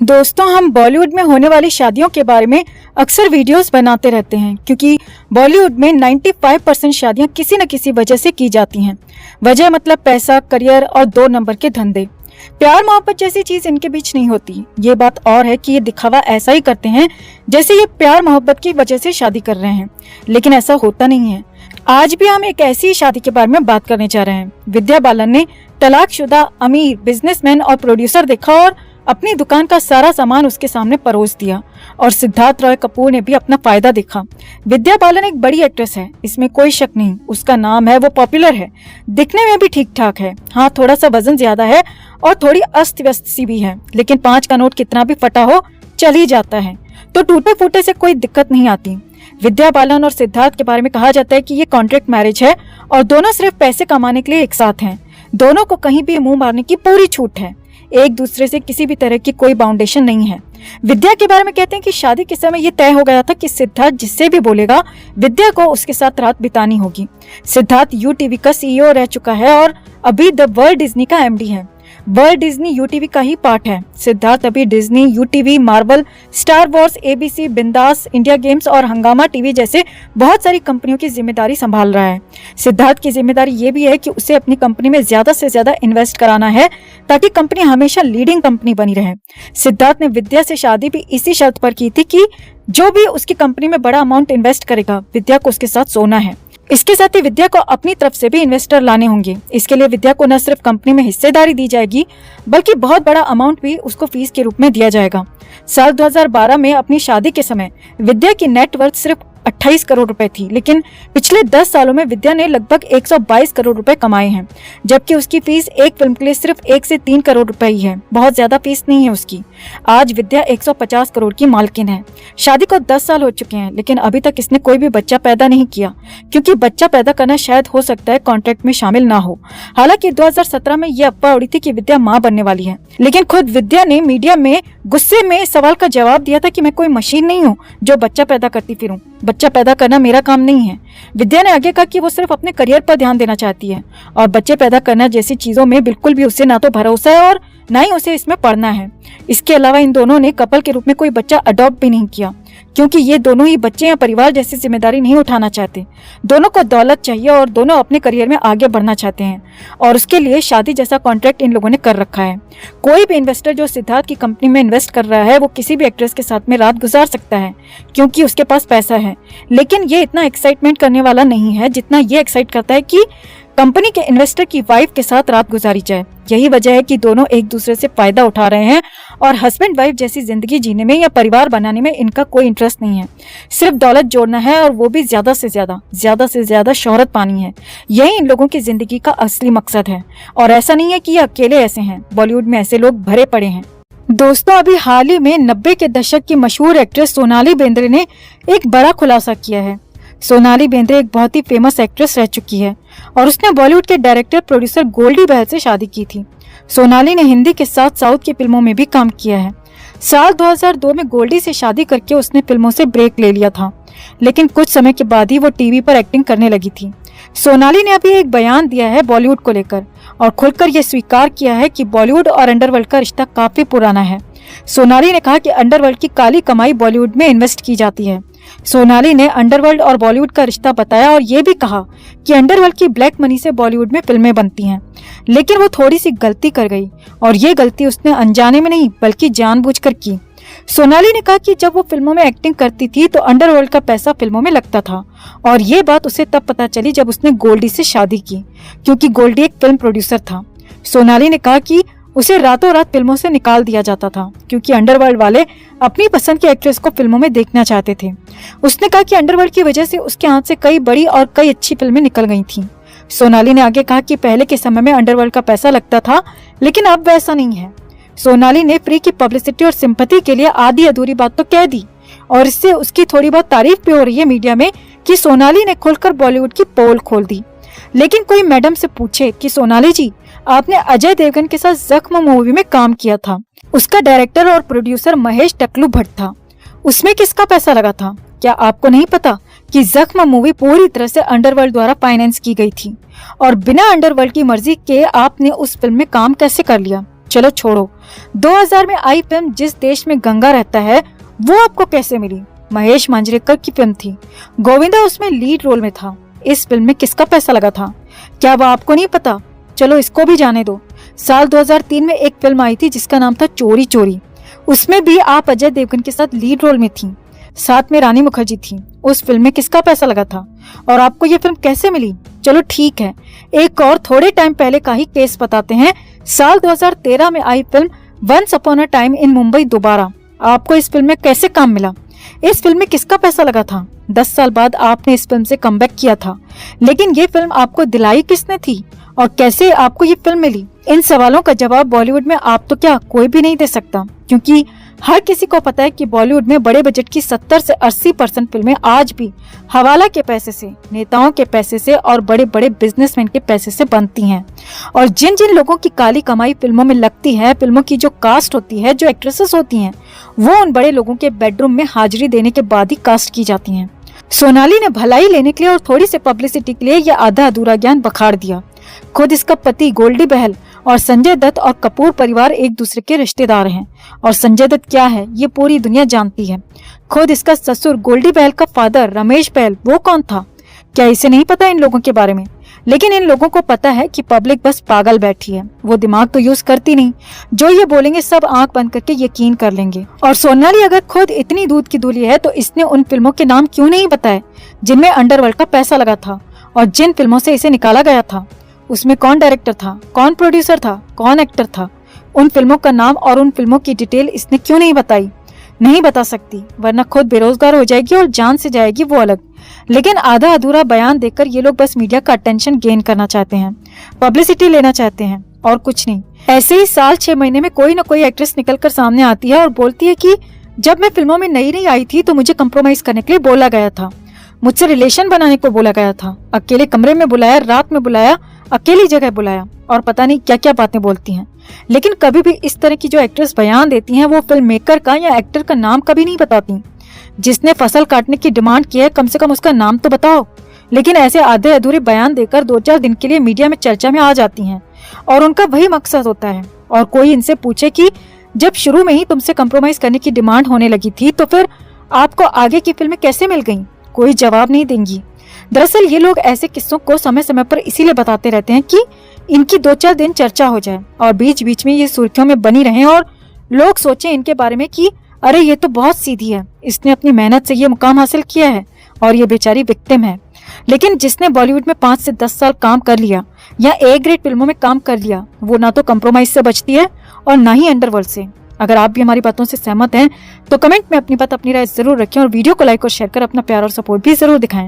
दोस्तों, हम बॉलीवुड में होने वाली शादियों के बारे में अक्सर वीडियोस बनाते रहते हैं क्योंकि बॉलीवुड में 95% शादियां किसी न किसी वजह से की जाती हैं। वजह मतलब पैसा, करियर और 2 नंबर के धंधे। प्यार मोहब्बत जैसी चीज इनके बीच नहीं होती। ये बात और है कि ये दिखावा ऐसा ही करते हैं जैसे ये प्यार मोहब्बत की वजह से शादी कर रहे हैं, लेकिन ऐसा होता नहीं है। आज भी हम एक ऐसी शादी के बारे में बात करने जा रहे हैं। विद्या बालन ने तलाकशुदा अमीर बिजनेसमैन और प्रोड्यूसर देखा और अपनी दुकान का सारा सामान उसके सामने परोस दिया, और सिद्धार्थ रॉय कपूर ने भी अपना फायदा देखा। विद्या बालन एक बड़ी एक्ट्रेस है, इसमें कोई शक नहीं। उसका नाम है, वो पॉपुलर है, दिखने में भी ठीक ठाक है। हाँ, थोड़ा सा वजन ज्यादा है और थोड़ी अस्त व्यस्त सी भी है, लेकिन 5 का नोट कितना भी फटा हो चल ही जाता है, तो टूटे फूटे से कोई दिक्कत नहीं आती। विद्या बालन और सिद्धार्थ के बारे में कहा जाता है कि ये कॉन्ट्रैक्ट मैरिज है और दोनों सिर्फ पैसे कमाने के लिए एक साथ हैं। दोनों को कहीं भी मुंह मारने की पूरी छूट है। एक दूसरे से किसी भी तरह की कोई बाउंडेशन नहीं है। विद्या के बारे में कहते हैं कि शादी के समय ये तय हो गया था कि सिद्धार्थ जिससे भी बोलेगा विद्या को उसके साथ रात बितानी होगी। सिद्धार्थ यूटीवी का सीईओ रह चुका है और अभी द वर्ल्ड डिज्नी का एमडी है। वर्ल्ड डिज्नी यूटीवी का ही पार्ट है। सिद्धार्थ अभी Disney, UTV, Marvel, star Wars, ABC, बिंदास, इंडिया गेम्स और हंगामा टीवी जैसे बहुत सारी कंपनियों की जिम्मेदारी संभाल रहा है। सिद्धार्थ की जिम्मेदारी ये भी है कि उसे अपनी कंपनी में ज्यादा से ज्यादा इन्वेस्ट कराना है ताकि कंपनी हमेशा लीडिंग कंपनी बनी रहे। सिद्धार्थ ने विद्या से शादी भी इसी शर्त पर की थी कि जो भी उसकी कंपनी में बड़ा अमाउंट इन्वेस्ट करेगा, विद्या को उसके साथ सोना है। इसके साथ ही विद्या को अपनी तरफ से भी इन्वेस्टर लाने होंगे। इसके लिए विद्या को न सिर्फ कंपनी में हिस्सेदारी दी जाएगी, बल्कि बहुत बड़ा अमाउंट भी उसको फीस के रूप में दिया जाएगा। साल 2012 में अपनी शादी के समय विद्या की नेटवर्थ सिर्फ 28 करोड़ रुपए थी, लेकिन पिछले 10 सालों में विद्या ने लगभग 122 करोड़ रुपए कमाए हैं, जबकि उसकी फीस एक फिल्म के लिए सिर्फ 1 से 3 करोड़ रुपए ही है। बहुत ज्यादा फीस नहीं है उसकी। आज विद्या 150 करोड़ की मालकिन है। शादी को 10 साल हो चुके हैं, लेकिन अभी तक इसने कोई भी बच्चा पैदा नहीं किया, क्योंकि बच्चा पैदा करना शायद हो सकता है कॉन्ट्रैक्ट में शामिल ना हो। हालांकि 2017 में ये अफवाह उड़ी थी कि विद्या मां बनने वाली है, लेकिन खुद विद्या ने मीडिया में गुस्से में सवाल का जवाब दिया था कि मैं कोई मशीन नहीं हूँ जो बच्चा पैदा करती फिरूं। बच्चा पैदा करना मेरा काम नहीं है। विद्या ने आगे कहा कि वो सिर्फ अपने करियर पर ध्यान देना चाहती है और बच्चे पैदा करना जैसी चीजों में बिल्कुल भी उसे ना तो भरोसा है और ना ही उसे इसमें पढ़ना है। इसके अलावा इन दोनों ने कपल के रूप में कोई बच्चा अडॉप्ट भी नहीं किया, क्योंकि ये दोनों ही बच्चे या परिवार जैसी जिम्मेदारी नहीं उठाना चाहते। दोनों को दौलत चाहिए और दोनों अपने करियर में आगे बढ़ना चाहते हैं, और उसके लिए शादी जैसा कॉन्ट्रैक्ट इन लोगों ने कर रखा है। कोई भी इन्वेस्टर जो सिद्धार्थ की कंपनी में इन्वेस्ट कर रहा है, वो किसी भी एक्ट्रेस के साथ में रात गुजार सकता है, क्योंकि उसके पास पैसा है। लेकिन ये इतना एक्साइटमेंट करने वाला नहीं है जितना ये एक्साइट करता है कि कंपनी के इन्वेस्टर की वाइफ के साथ रात गुजारी जाए। यही वजह है कि दोनों एक दूसरे से फायदा उठा रहे हैं और हस्बैंड वाइफ जैसी जिंदगी जीने में या परिवार बनाने में इनका कोई इंटरेस्ट नहीं है। सिर्फ दौलत जोड़ना है, और वो भी ज्यादा से ज्यादा शोहरत पानी है। यही इन लोगों की जिंदगी का असली मकसद है, और ऐसा नहीं है कि ये अकेले ऐसे हैं। बॉलीवुड में ऐसे लोग भरे पड़े हैं। दोस्तों, अभी हाल ही में 90 के दशक की मशहूर एक्ट्रेस सोनाली बेंद्रे ने एक बड़ा खुलासा किया है। सोनाली बेंद्रे एक बहुत ही फेमस एक्ट्रेस रह चुकी है और उसने बॉलीवुड के डायरेक्टर प्रोड्यूसर गोल्डी बहल से शादी की थी। सोनाली ने हिंदी के साथ साउथ की फिल्मों में भी काम किया है। साल 2002 में गोल्डी से शादी करके उसने फिल्मों से ब्रेक ले लिया था, लेकिन कुछ समय के बाद ही वो टीवी पर एक्टिंग करने लगी थी। सोनाली ने अभी एक बयान दिया है बॉलीवुड को लेकर और खुलकर ये स्वीकार किया है कि बॉलीवुड और अंडरवर्ल्ड का रिश्ता काफी पुराना है। सोनाली ने कहा कि अंडरवर्ल्ड की काली कमाई बॉलीवुड में इन्वेस्ट की जाती है। सोनाली ने अंडरवर्ल्ड और बॉलीवुड का रिश्ता बताया और ये भी कहा कि अंडरवर्ल्ड की ब्लैक मनी से बॉलीवुड में फिल्में बनती हैं, लेकिन वो थोड़ी सी गलती कर गई, और ये गलती उसने अनजाने में नहीं बल्कि जानबूझकर की। सोनाली ने कहा कि जब वो फिल्मों में एक्टिंग करती थी तो अंडरवर्ल्ड का पैसा फिल्मों में लगता था, और ये बात उसे तब पता चली जब उसने गोल्डी से शादी की, क्योंकि गोल्डी एक फिल्म प्रोड्यूसर था। सोनाली ने कहा कि उसे रातों रात फिल्मों से निकाल दिया जाता था, क्योंकि अंडरवर्ल्ड वाले अपनी पसंद की एक्ट्रेस को फिल्मों में देखना चाहते थे। उसने कहा कि अंडरवर्ल्ड की वजह से उसके हाथ से कई बड़ी और कई अच्छी फिल्में निकल गई थीं। सोनाली ने आगे कहा कि पहले के समय में अंडरवर्ल्ड का पैसा लगता था, लेकिन अब वैसा नहीं है। सोनाली ने फ्री की पब्लिसिटी और सिंपैथी के लिए आधी अधूरी बात तो कह दी, और इससे उसकी थोड़ी बहुत तारीफ भी हो रही है मीडिया में कि सोनाली ने खुलकर बॉलीवुड की पोल खोल दी। लेकिन कोई मैडम से पूछे कि सोनाली जी, आपने अजय देवगन के साथ जख्म मूवी में काम किया था, उसका डायरेक्टर और प्रोड्यूसर महेश टकलू भट्ट था, उसमें किसका पैसा लगा था? क्या आपको नहीं पता कि जख्म मूवी पूरी तरह से अंडरवर्ल्ड द्वारा फाइनेंस की गई थी, और बिना अंडरवर्ल्ड की मर्जी के आपने उस फिल्म में काम कैसे कर लिया? चलो छोड़ो, 2000 में आई फिल्म जिस देश में गंगा रहता है वो आपको कैसे मिली? महेश मांजरेकर की फिल्म थी, गोविंदा उसमें लीड रोल में था। इस फिल्म में किसका पैसा लगा था? क्या वो आपको नहीं पता? चलो इसको भी जाने दो। साल 2003 में एक फिल्म आई थी जिसका नाम था चोरी चोरी। उसमें भी आप अजय देवगन के साथ लीड रोल में थी, साथ में रानी मुखर्जी थी। उस फिल्म में किसका पैसा लगा था और आपको ये फिल्म कैसे मिली? चलो ठीक है, एक और थोड़े टाइम पहले का ही केस बताते हैं। साल 2013 में आई film once upon a time in Mumbai Dobaara. आपको इस फिल्म में कैसे काम मिला? इस फिल्म में किसका पैसा लगा था? 10 साल बाद आपने इस फिल्म से कमबैक किया था, लेकिन ये फिल्म आपको दिलाई किसने थी और कैसे आपको ये फिल्म मिली? इन सवालों का जवाब बॉलीवुड में आप तो क्या कोई भी नहीं दे सकता, क्योंकि हर किसी को पता है कि बॉलीवुड में बड़े बजट की 70 से 80% फिल्में आज भी हवाला के पैसे से, नेताओं के पैसे से और बड़े बड़े बिजनेसमैन के पैसे से बनती हैं। और जिन जिन लोगों की काली कमाई फिल्मों में लगती है, फिल्मों की जो कास्ट होती है, जो एक्ट्रेसेस होती हैं, वो उन बड़े लोगों के बेडरूम में हाजिरी देने के बाद ही कास्ट की जाती हैं। सोनाली ने भलाई लेने के लिए और थोड़ी सी पब्लिसिटी के लिए यह आधा अधूरा ज्ञान बखाड़ दिया। खुद इसका पति गोल्डी बहल और संजय दत्त और कपूर परिवार एक दूसरे के रिश्तेदार हैं, और संजय दत्त क्या है ये पूरी दुनिया जानती है। खुद इसका ससुर गोल्डी बहल का फादर रमेश बहल, वो कौन था? क्या इसे नहीं पता इन लोगों के बारे में? लेकिन इन लोगों को पता है कि पब्लिक बस पागल बैठी है, वो दिमाग तो यूज करती नहीं। जो ये बोलेंगे सब आंख बंद करके यकीन कर लेंगे। और सोनाली अगर खुद इतनी दूध की दूली है तो इसने उन फिल्मों के नाम क्यों नहीं बताए जिनमें अंडरवर्ल्ड का पैसा लगा था और जिन फिल्मों से इसे निकाला गया था? उसमें कौन डायरेक्टर था, कौन प्रोड्यूसर था, कौन एक्टर था? उन फिल्मों का नाम और उन फिल्मों की डिटेल इसने क्यों नहीं बताई? नहीं बता सकती, वरना खुद बेरोजगार हो जाएगी और जान से जाएगी वो अलग। लेकिन आधा अधूरा बयान देकर ये लोग बस मीडिया का अटेंशन गेन करना चाहते हैं, पब्लिसिटी लेना चाहते हैं और कुछ नहीं। ऐसे ही साल 6 महीने में कोई न कोई एक्ट्रेस निकलकर सामने आती है और बोलती है कि जब मैं फिल्मों में नई आई थी तो मुझे कंप्रोमाइज करने के लिए बोला गया था, मुझसे रिलेशन बनाने को बोला गया था, अकेले कमरे में बुलाया, रात में बुलाया, अकेली जगह बुलाया, और पता नहीं क्या क्या बातें बोलती हैं। लेकिन कभी भी इस तरह की जो एक्ट्रेस बयान देती हैं वो फिल्म मेकर का या एक्टर का नाम कभी नहीं बताती। जिसने फसल काटने की डिमांड की है कम से कम उसका नाम तो बताओ। लेकिन ऐसे आधे अधूरे बयान देकर 2-4 दिन के लिए मीडिया में चर्चा में आ जाती हैं और उनका वही मकसद होता है। और कोई इनसे पूछे कि जब शुरू में ही तुमसे कंप्रोमाइज करने की डिमांड होने लगी थी तो फिर आपको आगे की फिल्में कैसे मिल गईं? कोई जवाब नहीं देंगी। दरअसल ये लोग ऐसे किस्सों को समय समय पर इसीलिए बताते रहते हैं कि इनकी 2-4 दिन चर्चा हो जाए और बीच बीच में ये सुर्खियों में बनी रहें और लोग सोचें इनके बारे में कि अरे ये तो बहुत सीधी है, इसने अपनी मेहनत से ये मुकाम हासिल किया है और ये बेचारी विक्टिम है। लेकिन जिसने बॉलीवुड में 5 से 10 साल काम कर लिया या ए ग्रेड फिल्मों में काम कर लिया, वो ना तो कंप्रोमाइज से बचती है और ना ही अंडरवर्ल्ड से। अगर आप भी हमारी बातों से सहमत हैं तो कमेंट में अपनी बात, अपनी राय जरूर रखें और वीडियो को लाइक और शेयर कर अपना प्यार और सपोर्ट भी जरूर दिखाएं।